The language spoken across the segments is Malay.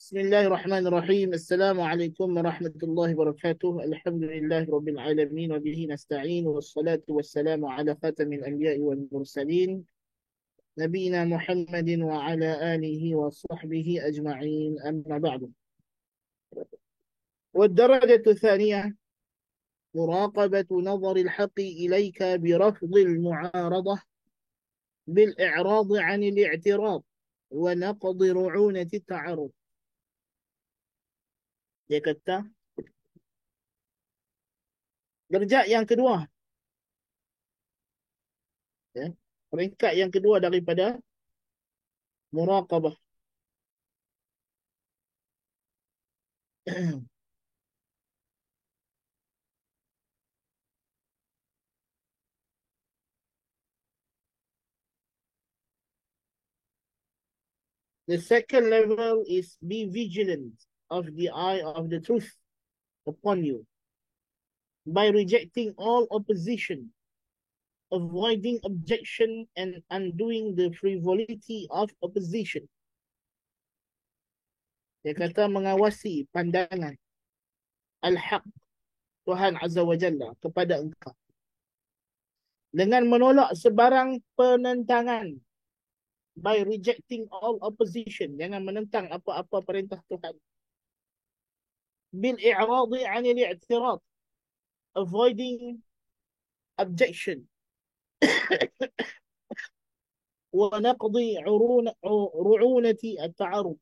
بسم الله الرحمن الرحيم. السلام عليكم ورحمة الله وبركاته. الحمد لله رب العالمين وبه نستعين، والصلاة والسلام على خاتم الأنبياء والمرسلين نبينا محمد وعلى آله وصحبه أجمعين، أما بعد. والدرجة الثانية مراقبة نظر الحق إليك برفض المعارضة بالإعراض عن الاعتراض ونقض رعونة التعرض. Dia kata, derajat yang kedua, ya, peringkat yang kedua daripada muraqabah. The second level is be vigilant of the eye of the truth upon you by rejecting all opposition, avoiding objection, and undoing the frivolity of opposition. Dia kata mengawasi pandangan al-haq Tuhan Azza wa Jalla kepada engkau dengan menolak sebarang penentangan, by rejecting all opposition, jangan menentang apa-apa perintah Tuhan. Bil i'radi 'anil i'tirad, avoiding objection. Wa naqdi ru'unati at-ta'arud,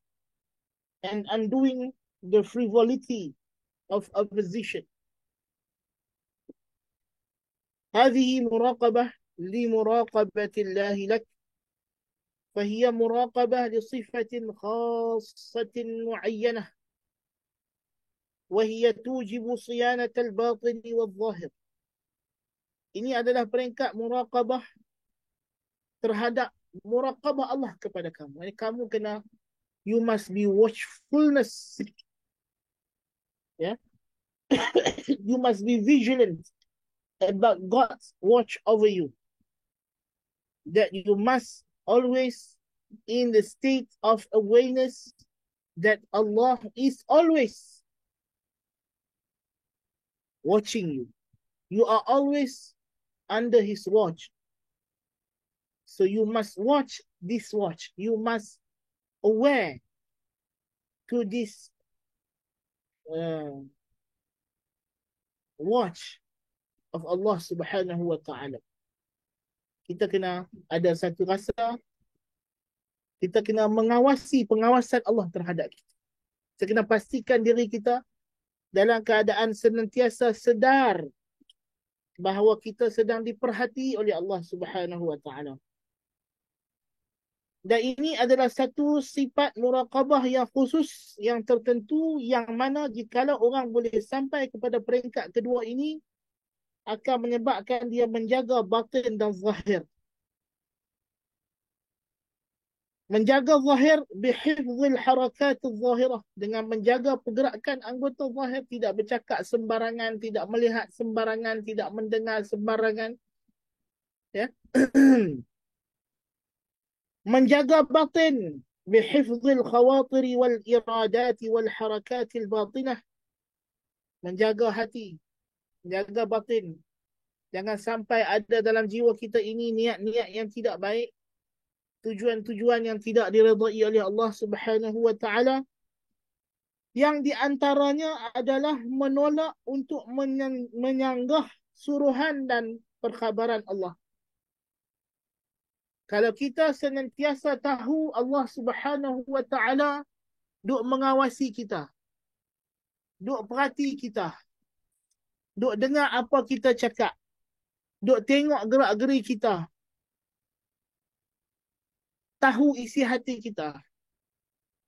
and undoing the frivolity of opposition. هذه مراقبة لمراقبة الله لك، فهي مراقبة لصفة خاصة معينة، وهي توجب صيانة الباطن والظاهر. Ini adalah peringkat muraqabah terhadap muraqabah Allah kepada kamu. Jadi kamu kena, you must be watchfulness. Ya. You must be vigilant about God's watch over you. That you must always in the state of awareness that Allah is always watching you. You are always under His watch. So you must watch this watch. You must aware to this watch of Allah Subhanahu wa Ta'ala. Kita kena ada satu rasa, kita kena mengawasi pengawasan Allah terhadap kita. Kita kena pastikan diri kita dalam keadaan senantiasa sedar bahawa kita sedang diperhati oleh Allah Subhanahu wa Ta'ala. Dan ini adalah satu sifat muraqabah yang khusus, yang tertentu, yang mana jikalau orang boleh sampai kepada peringkat kedua ini, akan menyebabkan dia menjaga batin dan zahir. Menjaga zahir bihifzil harakat zahirah, dengan menjaga pergerakan anggota zahir, tidak bercakap sembarangan, tidak melihat sembarangan, tidak mendengar sembarangan. Ya. Menjaga batin bihifzil khawatiri wal iradati wal harakatil batinah. Menjaga hati, jaga batin. Jangan sampai ada dalam jiwa kita ini niat-niat yang tidak baik, tujuan-tujuan yang tidak diredai oleh Allah Subhanahu wa Ta'ala, yang diantaranya adalah menolak untuk menyanggah suruhan dan perkhabaran Allah. Kalau kita senantiasa tahu Allah Subhanahu wa Ta'ala duk mengawasi kita, duk perhati kita, duk dengar apa kita cakap, duk tengok gerak-geri kita, tahu isi hati kita,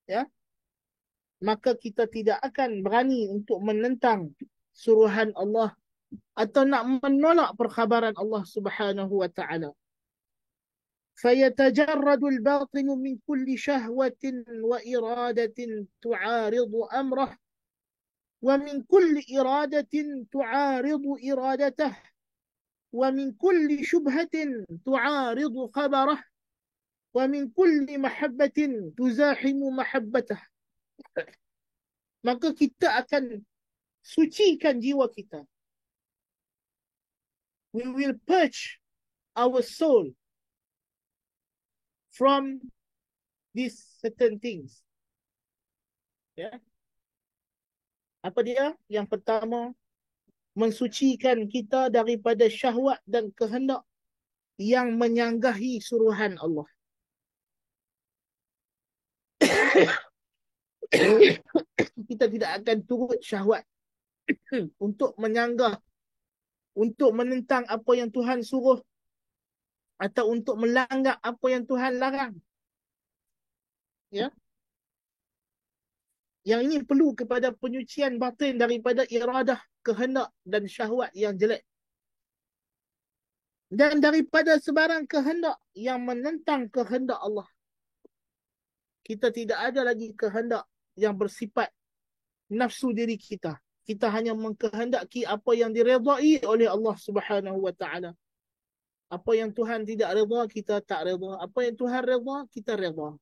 ya, maka kita tidak akan berani untuk menentang suruhan Allah atau nak menolak perkhabaran Allah Subhanahu wa Ta'ala. فيتجرد الباطن من كل شهوة وإرادة تعارض أمره، ومن كل إرادة تعارض إرادته، ومن كل شبهة تعارض خبره، ومن كل محبة تزاحم محبته. maka kita akan sucikan jiwa kita. We will purge our soul from these certain things. Ya. Apa dia? Yang pertama, mensucikan kita daripada syahwat dan kehendak yang menyanggahi suruhan Allah. Kita tidak akan turut syahwat untuk menyanggah, untuk menentang apa yang Tuhan suruh, atau untuk melanggar apa yang Tuhan larang. Ya. Yang ini perlu kepada penyucian batin daripada iradah, kehendak dan syahwat yang jelek. Dan daripada sebarang kehendak yang menentang kehendak Allah. Kita tidak ada lagi kehendak yang bersifat nafsu diri kita. Kita hanya mengkehendaki apa yang diredai oleh Allah Subhanahu wa taala. Apa yang Tuhan tidak redha, kita tak redha. Apa yang Tuhan redha, kita redha.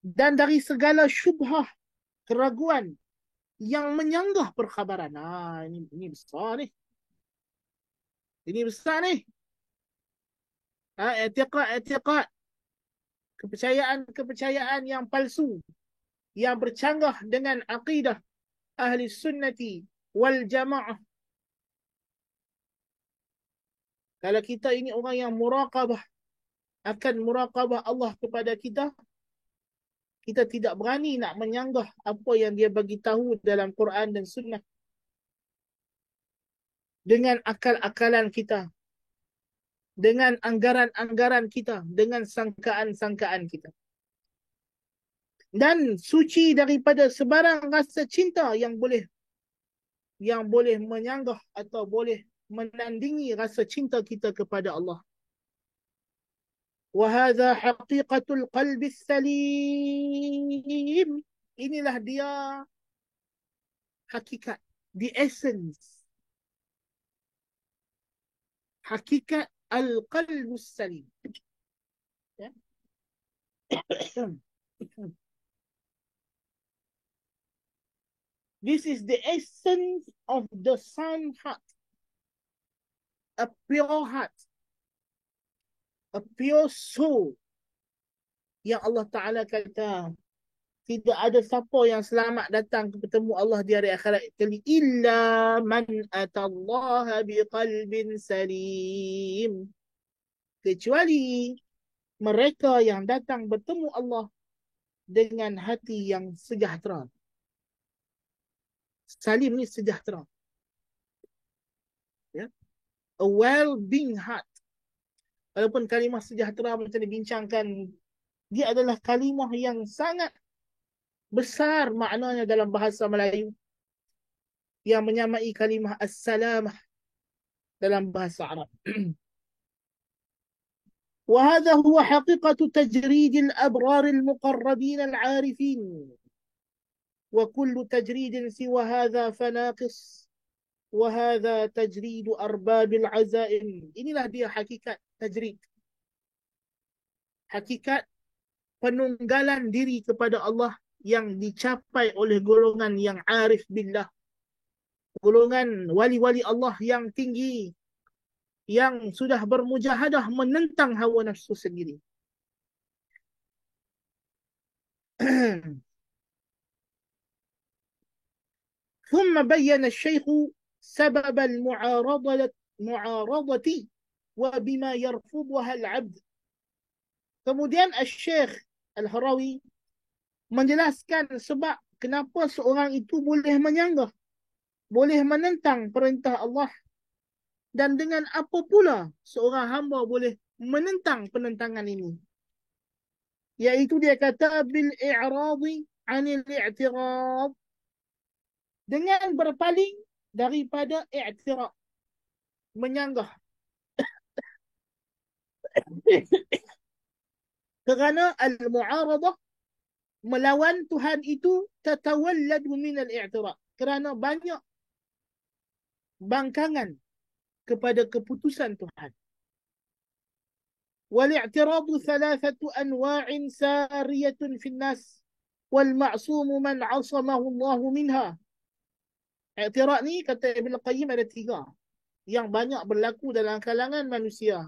Dan dari segala syubhah, keraguan yang menyanggah perkhabaran. Ini besar ni. Ini besar ni. I'tiqad. Kepercayaan yang palsu. Yang bercanggah dengan aqidah ahli sunnati wal jamaah. Kalau kita ini orang yang muraqabah, akan muraqabah Allah kepada kita, kita tidak berani nak menyanggah apa yang dia bagi tahu dalam Quran dan Sunnah dengan akal-akalan kita, dengan anggaran-anggaran kita, dengan sangkaan-sangkaan kita. Dan suci daripada sebarang rasa cinta yang boleh menyanggah atau boleh menandingi rasa cinta kita kepada Allah. وهذا حقيقة القلب السليم. Inilah dia hakikat, the essence, hakikat al-qalb salim. Ya. This is the essence of the sound heart, a pure heart, a pure soul. Yang Allah Ta'ala kata, tidak ada siapa yang selamat datang bertemu Allah di hari akhirat illa man atallaha biqalbin salim. Kecuali mereka yang datang bertemu Allah dengan hati yang sejahtera. Salim ni sejahtera. Ya? A well-being heart. Walaupun kalimah sejahtera macam dibincangkan, dia adalah kalimah yang sangat besar maknanya dalam bahasa Melayu, yang menyamai kalimah as-salamah dalam bahasa Arab. وهذا هو حقيقة تجريد الأبرار المقربين العارفين. وكل تجريد سوى هذا فناقص. وهذا تجريد أرباب العزائم. Inilah dia hakikat tajrid. Hakikat penunggalan diri kepada Allah yang dicapai oleh golongan yang arif billah. Golongan wali-wali Allah yang tinggi, yang sudah bermujahadah menentang hawa nafsu sendiri. ثم بين الشيخ سبب المعارضة وبما يرفضها العبد. Kemudian Syekh Al-Harawi menjelaskan sebab kenapa seorang itu boleh menyanggah, boleh menentang perintah Allah, dan dengan apa pula seorang hamba boleh menentang penentangan ini. Iaitu dia kata bil-i'radi 'anil i'tirad, dengan berpaling daripada i'tirad, menyanggah. Kerana al-mu'aradah, melawan Tuhan itu, tatawalladu min al-i'tirad, kerana banyak bangkangan kepada keputusan Tuhan. Wal-i'tiradu thalathatu anwa'in sariyatun fin nas. wal ma'sumu man 'asamahu Allah minha. I'tirad ni kata Ibn Qayyim ada 3 yang banyak berlaku dalam kalangan manusia.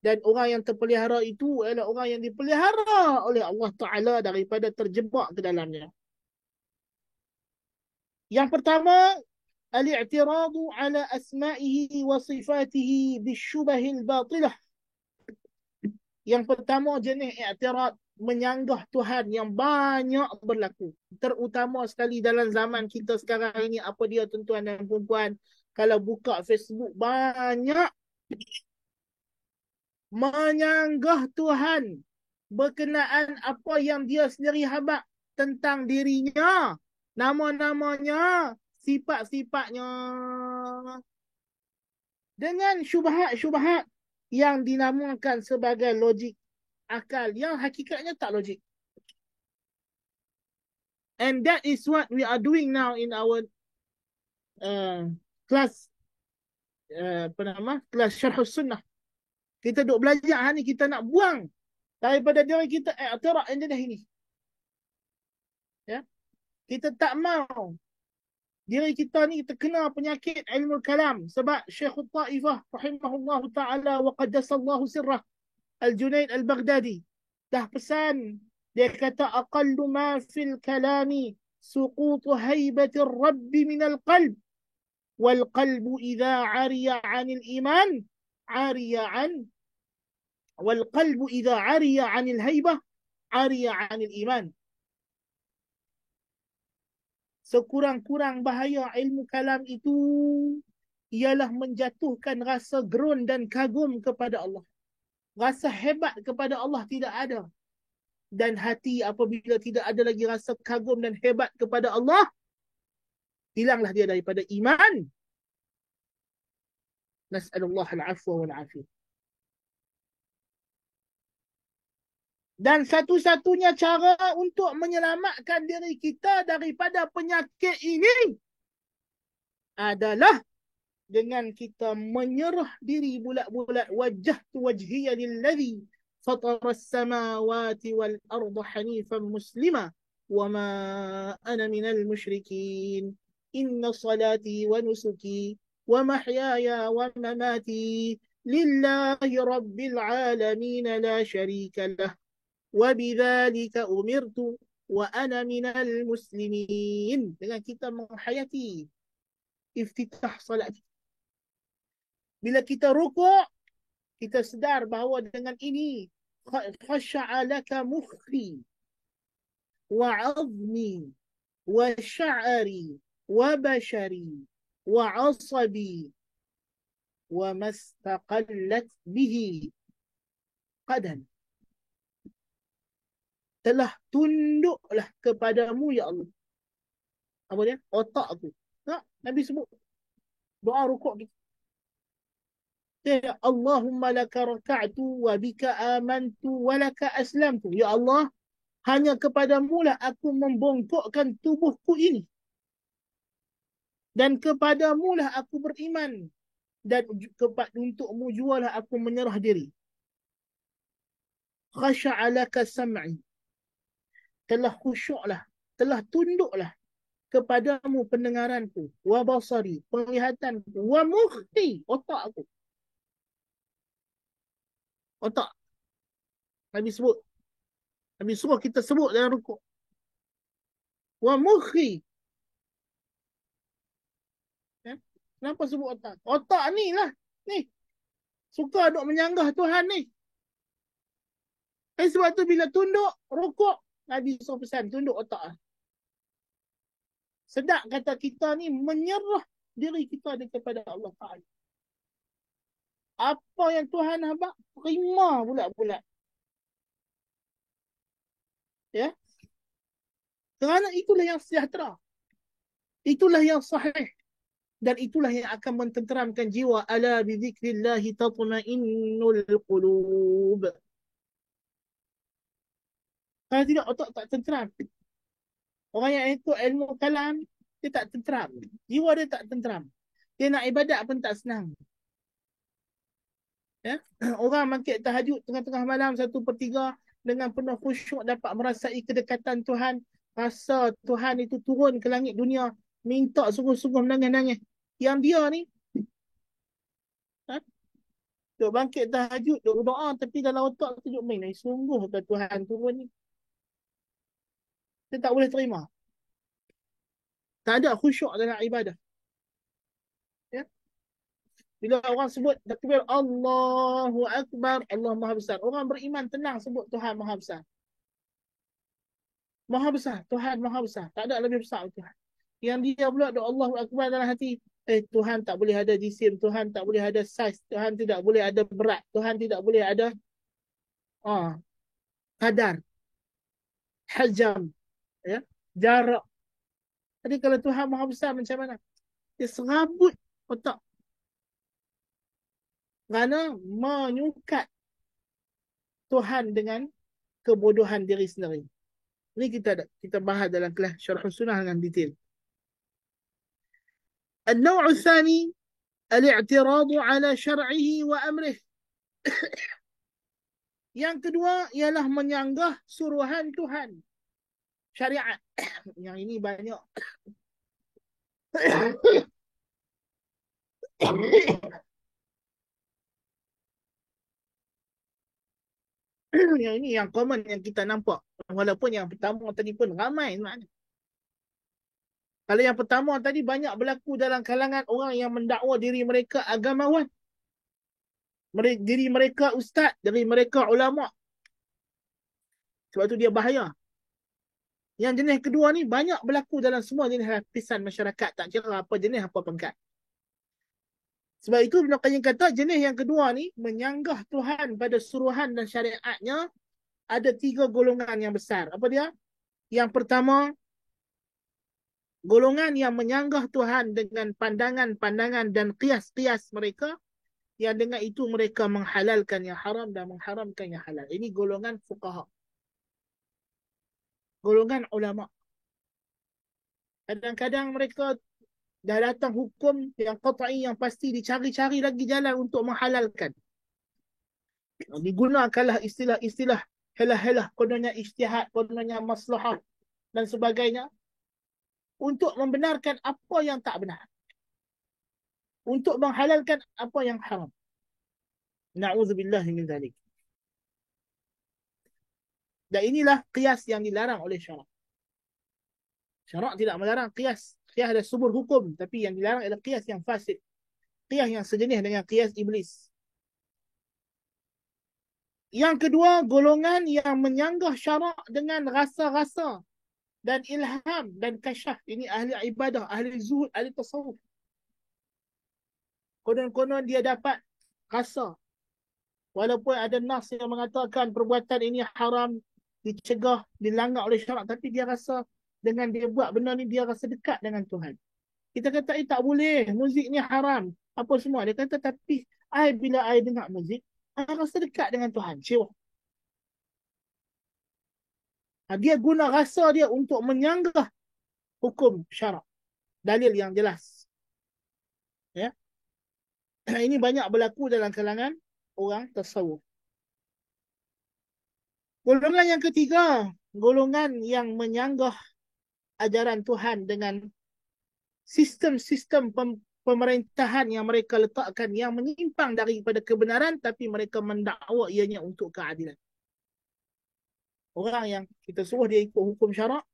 Dan orang yang terpelihara itu adalah orang yang dipelihara oleh Allah Ta'ala daripada terjebak ke dalamnya. Yang pertama, al-i'tiradu ala asma'ihi wa sifatihi bisyubahil batilah. Yang pertama jenis i'tirad, menyanggah Tuhan yang banyak berlaku. Terutama sekali dalam zaman kita sekarang ini, apa dia tuan-tuan dan puan-puan, kalau buka Facebook banyak menyanggah Tuhan berkenaan apa yang dia sendiri habaq tentang dirinya, nama-namanya, sifat-sifatnya, dengan syubhat-syubhat yang dinamakan sebagai logik akal yang hakikatnya tak logik. And that is what we are doing now in our class kelas Syarh Sunnah. Kita duk belajar ni, kita nak buang daripada diri kita i'tirad indah ini. Ya. Kita tak mau diri kita ni terkena penyakit ilmu kalam, sebab Syekh Taifah rahimahullahu taala wa qaddasallahu sirrah Al-Junaid Al-Baghdadi dah pesan, dia kata aqallu ma fil kalami suqutu haibati ar-rabb min al-qalb wal qalbu idza ariya 'anil iman ariya 'an wal qalbu idza ariya 'anil haibah ariya 'anil iman. Sekurang-kurang bahaya ilmu kalam itu ialah menjatuhkan rasa gerun dan kagum kepada Allah. Rasa hebat kepada Allah tidak ada. Dan hati apabila tidak ada lagi rasa kagum dan hebat kepada Allah, hilanglah dia daripada iman. Nas'alullah al-afwa wal-afiyah. Dan satu-satunya cara untuk menyelamatkan diri kita daripada penyakit ini adalah dengan kita menyerah diri bulat-bulat, wajjahtu wajhiya lilladhi fatara as-samawati wal arda hanifan muslima wa ma ana minal musyrikin inna salati wa nusuki wa mahyaya wa mamati lillahi rabbil alamin la syarika lah wa bidzalika umirtu wa ana minal muslimin. Dengan kita menghayati iftitah salat, bila kita rukuk, kita sedar bahawa dengan ini khasha'a laka mukhi wa 'azmi wa sya'ri wa bashari wa 'asabi wa mastaqallat bihi qadan. Telah tunduklah kepadamu ya Allah. Apa dia? Otak aku. Nabi sebut doa rukuk kita. Ya Allahumma laka raka'tu wa bika amantu wa laka aslamtu. Ya Allah, hanya kepadamu lah aku membongkokkan tubuhku ini. Dan kepadamu lah aku beriman. Dan untukmu jualah aku menyerah diri. Khasha'a laka sam'i. Telah khusyuklah, telah tunduklah kepadamu pendengaranku, wa basari, penglihatanku, wa mukhi, otak aku. Otak. Nabi sebut. Nabi suruh kita sebut dalam rukuk. Wa mukhi. Ya? Kenapa sebut otak? Otak ni lah. Ni. Suka duk menyanggah Tuhan ni. Sebab tu bila tunduk, rukuk, Nabi suruh pesan, tunduk otak. Sedap kata kita ni menyerah diri kita kepada Allah Ta'ala. Apa yang Tuhan habaq, terima bulat-bulat. Ya. Kerana itulah yang sejahtera. Itulah yang sahih. Dan itulah yang akan mententeramkan jiwa. Ala bizikrillahi tatma'innul qulub. Kalau tidak, otak tak tenteram. Orang yang ikut ilmu kalam, dia tak tenteram. Jiwa dia tak tenteram. Dia nak ibadat pun tak senang. Ya? Orang mangkit tahajud tengah-tengah malam 1/3, dengan penuh khusyuk dapat merasai kedekatan Tuhan, rasa Tuhan itu turun ke langit dunia, minta sungguh-sungguh menangis-nangis. Yang dia ni, ha? Duk bangkit tahajud, duk berdoa, tapi dalam otak tu duk main. Sungguh ke Tuhan turun ni? Dia tak boleh terima. Tak ada khusyuk dalam ibadah. Ya? Bila orang sebut takbir Allahu Akbar, Allah Maha Besar. Orang beriman tenang sebut Tuhan Maha Besar. Maha Besar, Tuhan Maha Besar. Tak ada lebih besar Tuhan. Yang dia pula doa Allahu Akbar dalam hati. Tuhan tak boleh ada jisim, Tuhan tak boleh ada saiz, Tuhan tidak boleh ada berat, Tuhan tidak boleh ada kadar, hajam, ya, jarak. Jadi kalau Tuhan Maha Besar macam mana? Dia serabut otak. Kerana menyukat Tuhan dengan kebodohan diri sendiri. Ini kita bahas dalam kelas Syarh Sunnah dengan detail. النوع الثاني الاعتراض على شرعه وأمره. Yang kedua ialah menyanggah suruhan Tuhan, syariat. Yang ini banyak. Yang ini yang common yang kita nampak. Walaupun yang pertama tadi pun ramai sebenarnya. Kalau yang pertama tadi banyak berlaku dalam kalangan orang yang mendakwa diri mereka agamawan. Diri mereka ustaz, diri mereka ulama. Sebab tu dia bahaya. Yang jenis kedua ni banyak berlaku dalam semua jenis lapisan masyarakat. Tak kira apa jenis, apa pangkat. Sebab itu Ibn Qayyim kata jenis yang kedua ni menyanggah Tuhan pada suruhan dan syariatnya ada 3 golongan yang besar. Apa dia? Yang pertama, golongan yang menyanggah Tuhan dengan pandangan-pandangan dan qiyas-qiyas mereka, yang dengan itu mereka menghalalkan yang haram dan mengharamkan yang halal. Ini golongan fuqaha. Golongan ulama. Kadang-kadang mereka dah datang hukum yang qat'i, yang pasti, dicari-cari lagi jalan untuk menghalalkan. Digunakanlah istilah-istilah helah-helah, kononnya ijtihad, kononnya maslahah dan sebagainya untuk membenarkan apa yang tak benar, untuk menghalalkan apa yang haram. Na'udzubillah min dzalik. Dan inilah qiyas yang dilarang oleh syarak. Syarak tidak melarang qiyas. Qiyas ada sumber hukum, tapi yang dilarang adalah qiyas yang fasid. Qiyas yang sejenis dengan qiyas iblis. Yang kedua, golongan yang menyanggah syarak dengan rasa-rasa dan ilham dan kasyaf. Ini ahli ibadah, ahli zuhud, ahli tasawuf. Konon-konon dia dapat rasa. Walaupun ada nas yang mengatakan perbuatan ini haram, dicegah, dilanggar oleh syarak, tapi dia rasa dengan dia buat benda ni, dia rasa dekat dengan Tuhan. Kita kata, tak boleh, muzik ni haram, apa semua. Dia kata, tapi bila I dengar muzik, I rasa dekat dengan Tuhan. Syirah. Dia guna rasa dia untuk menyanggah hukum syarak. Dalil yang jelas. Ya. Ini banyak berlaku dalam kalangan orang tasawuf. Golongan yang ketiga, golongan yang menyanggah ajaran Tuhan dengan sistem-sistem pemerintahan yang mereka letakkan yang menyimpang daripada kebenaran, tapi mereka mendakwa ianya untuk keadilan. Orang yang kita suruh dia ikut hukum syarak,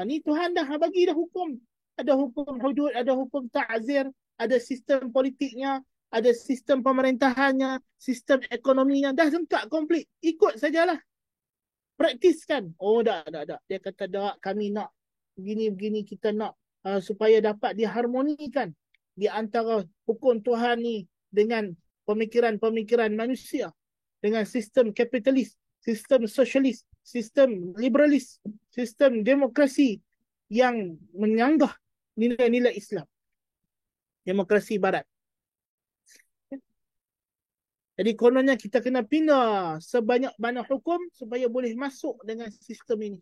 ni Tuhan dah bagi dah hukum. Ada hukum hudud, ada hukum ta'zir, ada sistem politiknya, ada sistem pemerintahannya, sistem ekonominya, dah lengkap komplit. Ikut sajalah. Praktiskan. Oh, dah. Dia kata, dah, kami nak begini-begini, kita nak supaya dapat diharmonikan di antara hukum Tuhan ni dengan pemikiran-pemikiran manusia, dengan sistem kapitalis, sistem sosialis, sistem liberalis, sistem demokrasi yang menyanggah nilai-nilai Islam. Demokrasi barat. Jadi kononnya kita kena pindah sebanyak-banyak hukum supaya boleh masuk dengan sistem ini.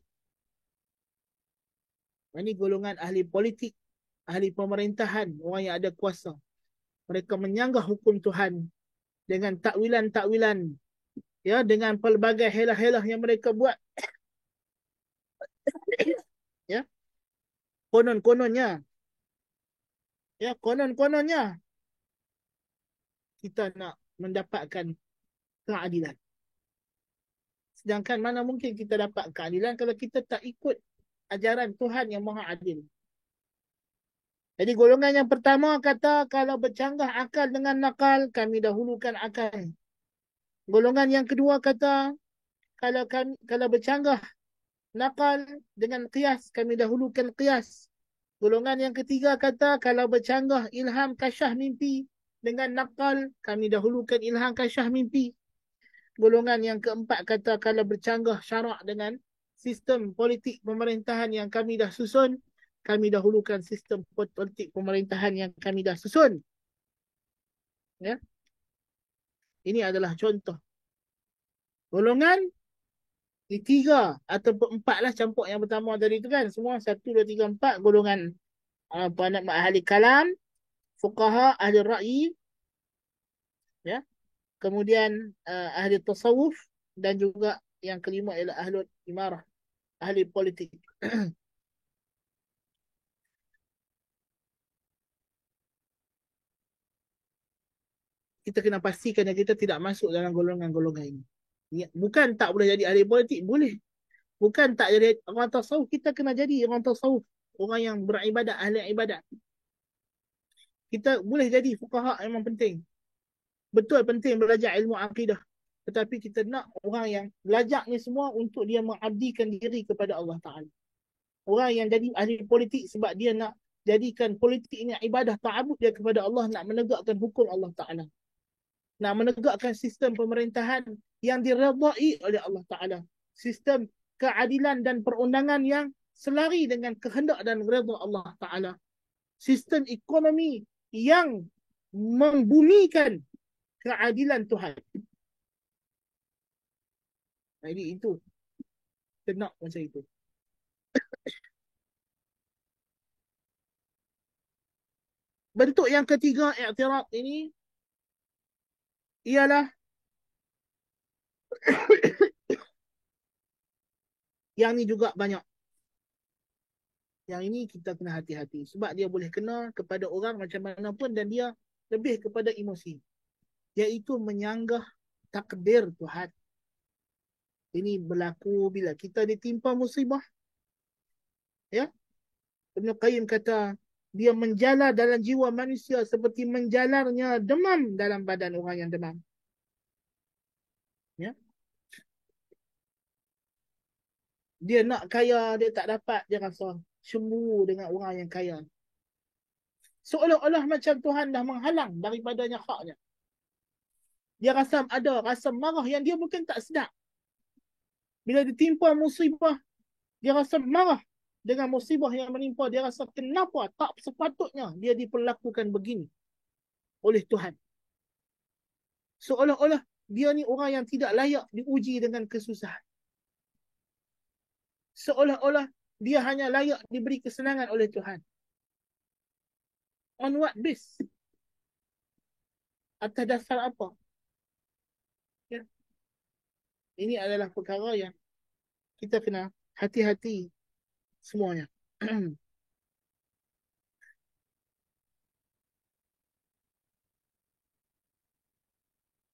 Ini golongan ahli politik, ahli pemerintahan, orang yang ada kuasa. Mereka menyanggah hukum Tuhan dengan takwilan-takwilan Ya, dengan pelbagai helah-helah yang mereka buat. Ya, konon-kononnya. Ya, konon-kononnya kita nak mendapatkan keadilan. Sedangkan mana mungkin kita dapat keadilan kalau kita tak ikut ajaran Tuhan yang Maha Adil. Jadi golongan yang pertama kata kalau bercanggah akal dengan nakal, kami dahulukan akal. Golongan yang kedua kata kalau bercanggah nakal dengan qiyas, kami dahulukan qiyas. Golongan yang ketiga kata kalau bercanggah ilham kasyah mimpi dengan nakal, kami dahulukan ilham kasyah mimpi. Golongan yang keempat kata kalau bercanggah syarak dengan sistem politik pemerintahan yang kami dah susun, kami dahulukan sistem politik pemerintahan yang kami dah susun. Ya, ini adalah contoh. Golongan di tiga atau empat lah, campur yang pertama tadi itu kan. Semua satu, dua, tiga, empat. Golongan apa nak ahli kalam, fuqaha, ahli ra'yi, ya. Kemudian ahli tasawuf dan juga yang kelima ialah ahli imarah, ahli politik. Kita kena pastikan yang kita tidak masuk dalam golongan-golongan ini. Ya, bukan tak boleh jadi ahli politik, boleh. Bukan tak jadi orang tasawuf, kita kena jadi orang tasawuf. Orang yang beribadat, ahli ibadat. Kita boleh jadi fuqaha, memang penting. Betul penting belajar ilmu akidah. Tetapi kita nak orang yang belajar ni semua untuk dia mengabdikan diri kepada Allah Ta'ala. Orang yang jadi ahli politik sebab dia nak jadikan politik ini ibadah ta'abud dia kepada Allah, nak menegakkan hukum Allah Ta'ala. Nak menegakkan sistem pemerintahan yang diredai oleh Allah Ta'ala. Sistem keadilan dan perundangan yang selari dengan kehendak dan redha Allah Ta'ala. Sistem ekonomi yang membumikan keadilan Tuhan. Jadi itu. Kena macam itu. Bentuk yang ketiga i'tirad ini ialah yang ni juga banyak. Yang ini kita kena hati-hati. Sebab dia boleh kena kepada orang macam mana pun dan dia lebih kepada emosi. Iaitu menyanggah takdir Tuhan. Ini berlaku bila kita ditimpa musibah. Ya. Ibn Qayyim kata, dia menjalar dalam jiwa manusia seperti menjalarnya demam dalam badan orang yang demam. Ya. Dia nak kaya, dia tak dapat, dia rasa cemburu dengan orang yang kaya. Seolah-olah macam Tuhan dah menghalang daripadanya haknya. Dia rasa ada rasa marah yang dia mungkin tak sedar. Bila ditimpa musibah, dia rasa marah dengan musibah yang menimpa. Dia rasa kenapa tak sepatutnya dia diperlakukan begini oleh Tuhan. Seolah-olah dia ni orang yang tidak layak diuji dengan kesusahan. Seolah-olah dia hanya layak diberi kesenangan oleh Tuhan. On what base? Atas dasar apa? Ya. Ini adalah perkara yang kita kena hati-hati semuanya.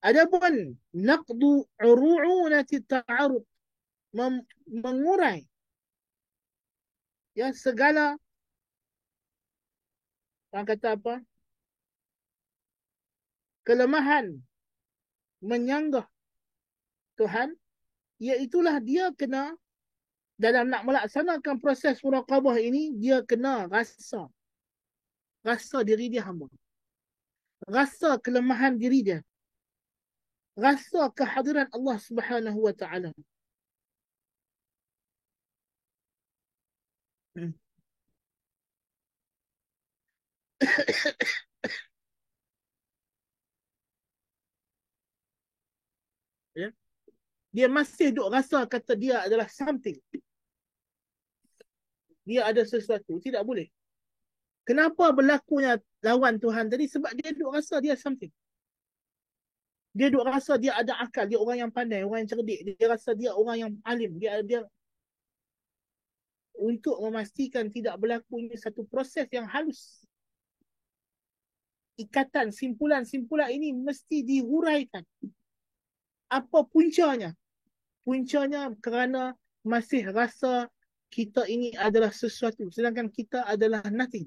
Adapun naqdu uru'unati ta'arud, mengurai ya segala, orang kata apa, kelemahan menyanggah Tuhan, iaitulah dia kena dalam nak melaksanakan proses muraqabah ini, dia kena rasa diri dia hamba, rasa kelemahan diri dia, rasa kehadiran Allah Subhanahu wa taala. Ya. Dia masih duk rasa kata dia adalah something. Dia ada sesuatu, tidak boleh. Kenapa berlakunya lawan Tuhan tadi? Sebab dia duk rasa dia something. Dia duk rasa dia ada akal, dia orang yang pandai, orang yang cerdik, dia rasa dia orang yang alim, dia untuk memastikan tidak berlakunya satu proses yang halus. Ikatan, simpulan-simpulan ini mesti dihuraikan. Apa puncanya? Puncanya kerana masih rasa kita ini adalah sesuatu, sedangkan kita adalah nothing.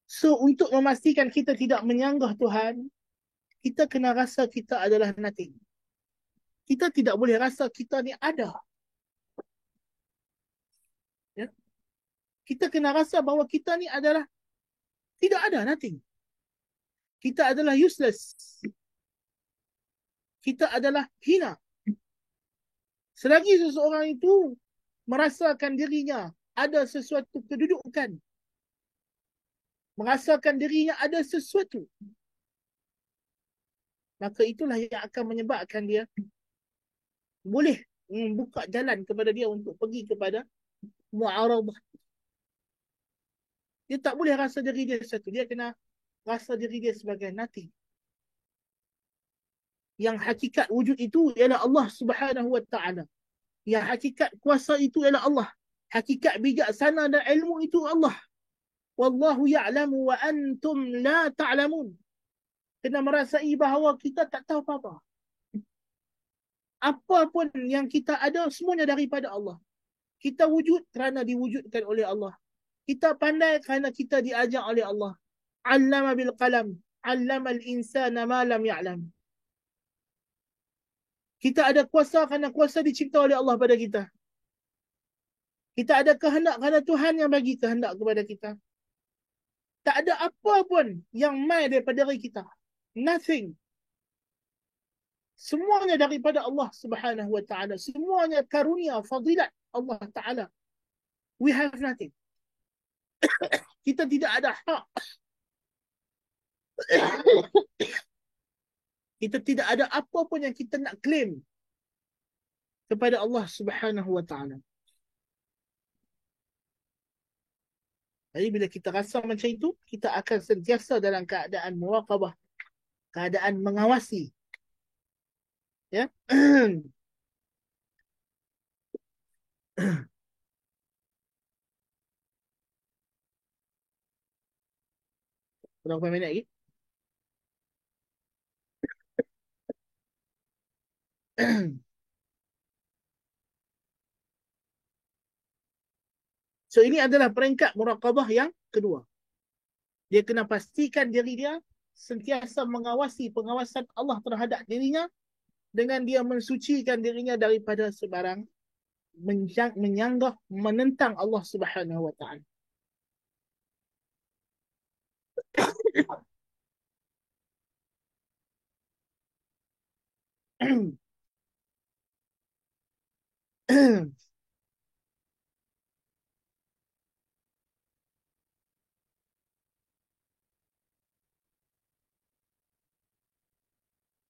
So, untuk memastikan kita tidak menyanggah Tuhan, kita kena rasa kita adalah nothing. Kita tidak boleh rasa kita ni ada. Ya? Kita kena rasa bahawa kita ni adalah tidak ada, nothing. Kita adalah useless. Kita adalah hina. Selagi seseorang itu merasakan dirinya ada sesuatu kedudukan, merasakan dirinya ada sesuatu, maka itulah yang akan menyebabkan dia boleh membuka jalan kepada dia untuk pergi kepada mu'aradah. Dia tak boleh rasa diri dia satu. Dia kena rasa diri dia sebagai nothing. Yang hakikat wujud itu ialah Allah Subhanahu wa ta'ala. Yang hakikat kuasa itu ialah Allah. Hakikat bijaksana dan ilmu itu Allah. Wallahu ya'lamu wa antum la ta'lamun. Kena merasai bahawa kita tak tahu apa-apa. Apa pun yang kita ada, semuanya daripada Allah. Kita wujud kerana diwujudkan oleh Allah. Kita pandai kerana kita diajar oleh Allah. Allama bil qalam. Allama al-insana ma lam ya'lam. Kita ada kuasa kerana kuasa dicipta oleh Allah pada kita. Kita ada kehendak kerana Tuhan yang bagi kehendak kepada kita. Tak ada apa pun yang mai daripada diri kita. Nothing. Semuanya daripada Allah Subhanahu wa ta'ala. Semuanya karunia, fadilat Allah ta'ala. We have nothing. Kita tidak ada hak. Kita tidak ada apa pun yang kita nak claim kepada Allah Subhanahu wa ta'ala. Jadi bila kita rasa macam itu, kita akan sentiasa dalam keadaan muraqabah, keadaan mengawasi. Ya. Berapa minit lagi? So ini adalah peringkat muraqabah yang kedua. Dia kena pastikan diri dia sentiasa mengawasi pengawasan Allah terhadap dirinya dengan dia mensucikan dirinya daripada sebarang menyanggah, menentang Allah Subhanahu wa ta'ala.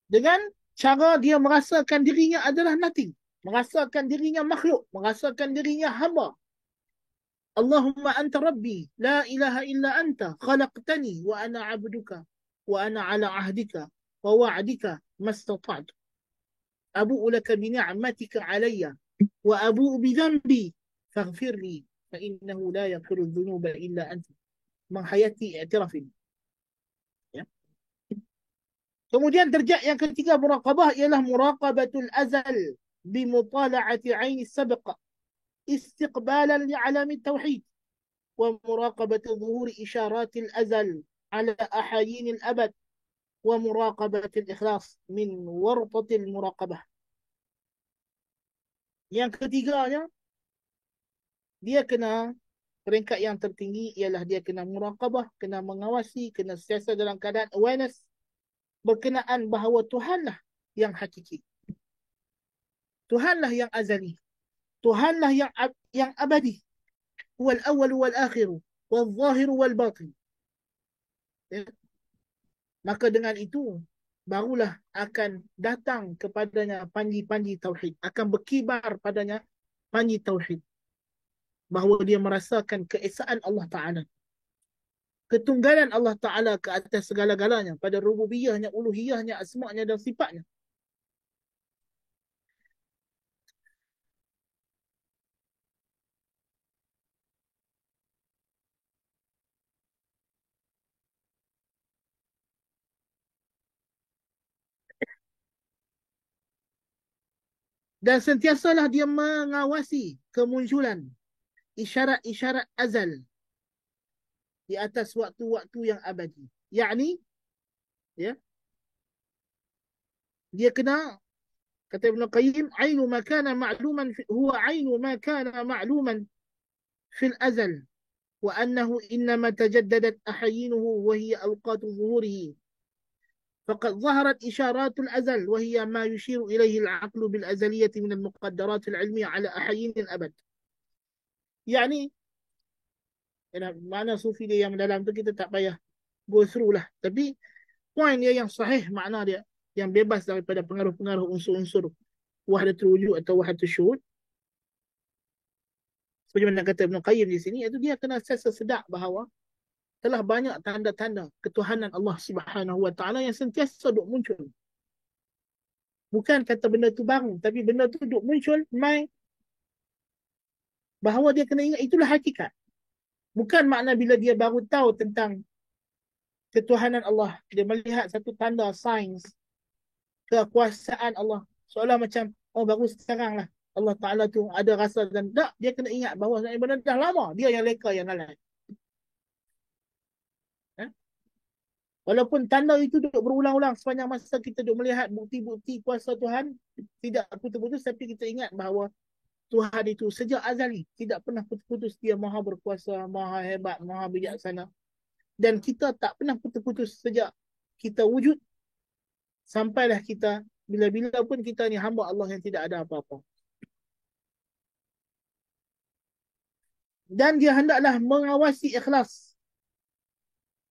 Dengan cara dia merasakan dirinya adalah nothing. Merasakan dirinya makhluk. Merasakan dirinya hamba. Allahumma anta rabbi. La ilaha illa anta. Khalaqtani wa ana abduka. Wa ana ala ahdika. Wa wa'adika. Mastata'tu. Abu'u laka bini'amatika alayya. Wa abu'u bidhambi. Faghfir li. Fa innahu la yaghfiru dhunuba illa anta. Menghayati i'tirafin. Ya. Kemudian derajat yang ketiga muraqabah ialah muraqabatul azal bimutala'ati 'aini sabq istiqbalan li'alami tauhid wa muraqabatu dhuhuri isyaratil azal ala ahayinil abad wa muraqabatil ikhlas min wartatil muraqabah. Yang ketiganya dia kena peringkat yang tertinggi ialah dia kena muraqabah, kena mengawasi, kena sentiasa dalam keadaan awareness berkenaan bahawa Tuhanlah yang hakiki. Tuhanlah yang azali. Tuhanlah yang abadi. Huwal awwal wal akhir, wal zahir wal batin. Ya. Maka dengan itu barulah akan datang kepadanya panji-panji tauhid, akan berkibar padanya panji tauhid, bahawa dia merasakan keesaan Allah Ta'ala. ketunggalan Allah Ta'ala ke atas segala-galanya pada rububiyahnya, uluhiyahnya, asma'nya dan sifatnya. Dan sentiasalah dia mengawasi kemunculan isyarat-isyarat azal di atas waktu-waktu yang abadi. Yakni, ya, dia kena, kata Ibn Qayyim, ainu ma kana ma'luman huwa ainu ma kana ma'luman fil azal wa annahu innama tajaddadat ahayinuhu wa hiya awqatu zuhurihi. فقد ظهرت إشارات الأزل وهي ما يشير إليه العقل بالأزلية من المقدرات العلمية على أحايين الأبد. يعني mana sufi dia yang mendalam tu kita tak payah go through lah. Tapi point dia yang sahih, makna dia yang bebas daripada pengaruh-pengaruh unsur-unsur wahdatul wujud atau wahdatul syuhud. Seperti mana kata Ibn Qayyim di sini, iaitu dia kena sesedar bahawa telah banyak tanda-tanda ketuhanan Allah Subhanahu Wa Taala yang sentiasa duk muncul. Bukan kata benda tu baru, tapi benda tu duk muncul mai bahawa dia kena ingat itulah hakikat. Bukan makna bila dia baru tahu tentang ketuhanan Allah, dia melihat satu tanda sains kekuasaan Allah, seolah macam oh baru sekarang lah Allah Ta'ala tu ada rasa, dan tak, dia kena ingat bahawa benda dah lama dia yang leka yang alat. Walaupun tanda itu duduk berulang-ulang sepanjang masa kita duduk melihat bukti-bukti kuasa Tuhan tidak putus-putus, tapi kita ingat bahawa Tuhan itu sejak azali tidak pernah putus-putus, dia maha berkuasa, maha hebat, maha bijaksana. Dan kita tak pernah putus-putus sejak kita wujud sampailah kita bila-bila pun kita ni hamba Allah yang tidak ada apa-apa. Dan dia hendaklah mengawasi ikhlas.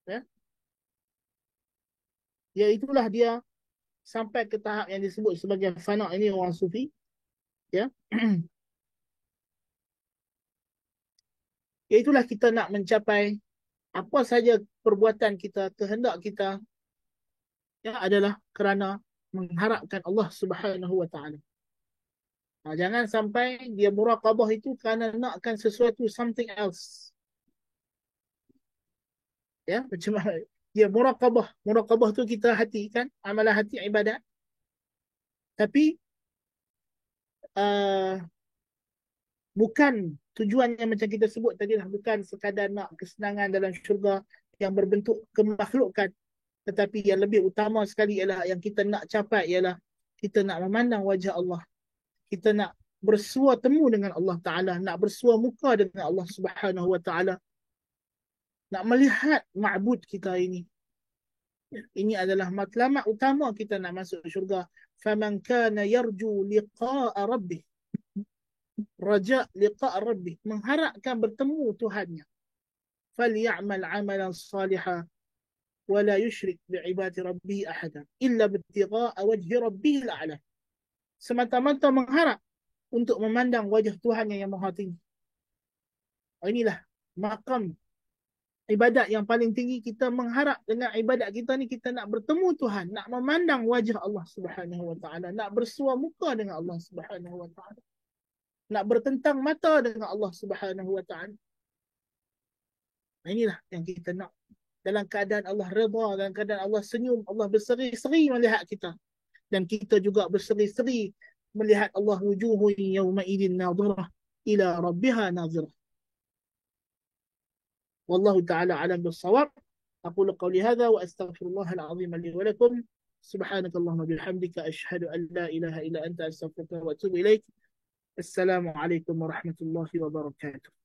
Ya? Iaitulah dia sampai ke tahap yang disebut sebagai fana, ini orang sufi. Ya. Iaitulah kita nak mencapai apa saja perbuatan kita, kehendak kita, ya, adalah kerana mengharapkan Allah Subhanahu Wa Taala. Jangan sampai dia muraqabah itu kerana nakkan sesuatu something else. Ya, macam mana dia muraqabah. Muraqabah tu kita hati kan, amalan hati ibadat. Tapi bukan tujuan yang macam kita sebut tadi lah, bukan sekadar nak kesenangan dalam syurga yang berbentuk kemakhlukan, tetapi yang lebih utama sekali ialah yang kita nak capai ialah kita nak memandang wajah Allah. Kita nak bersua temu dengan Allah Ta'ala, nak bersua muka dengan Allah Subhanahu Wa Ta'ala, nak melihat ma'bud kita ini. Ini adalah matlamat utama kita nak masuk syurga. Faman kana yarju liqa'a rabbih, raja liqa' rabbih, mengharapkan bertemu Tuhannya, falyamal amalan salihah wa la yusyrik bi'ibadati rabbih ahada illa bittigha'a wajhi rabbihil a'la. Semata-mata mengharap untuk memandang wajah Tuhannya yang maha tinggi. Inilah makam ibadat yang paling tinggi. Kita mengharap dengan ibadat kita ni kita nak bertemu Tuhan, nak memandang wajah Allah Subhanahu Wa Ta'ala, nak bersua muka dengan Allah Subhanahu Wa Ta'ala, nak bertentang mata dengan Allah Subhanahu Wa Ta'ala. Inilah yang kita nak. Dalam keadaan Allah redha, dalam keadaan Allah senyum, Allah berseri-seri melihat kita. Dan kita juga berseri-seri melihat Allah, wujuhun yawma'idin nadhirah ila rabbiha nadhirah. Wallahu ta'ala alam bis-shawab. Aqulu qawli hadha wa astaghfirullahal azim li wa lakum. Subhanakallahumma bihamdika asyhadu an la ilaha illa anta astaghfiruka wa atubu ilaik. Assalamu alaikum warahmatullahi wabarakatuh.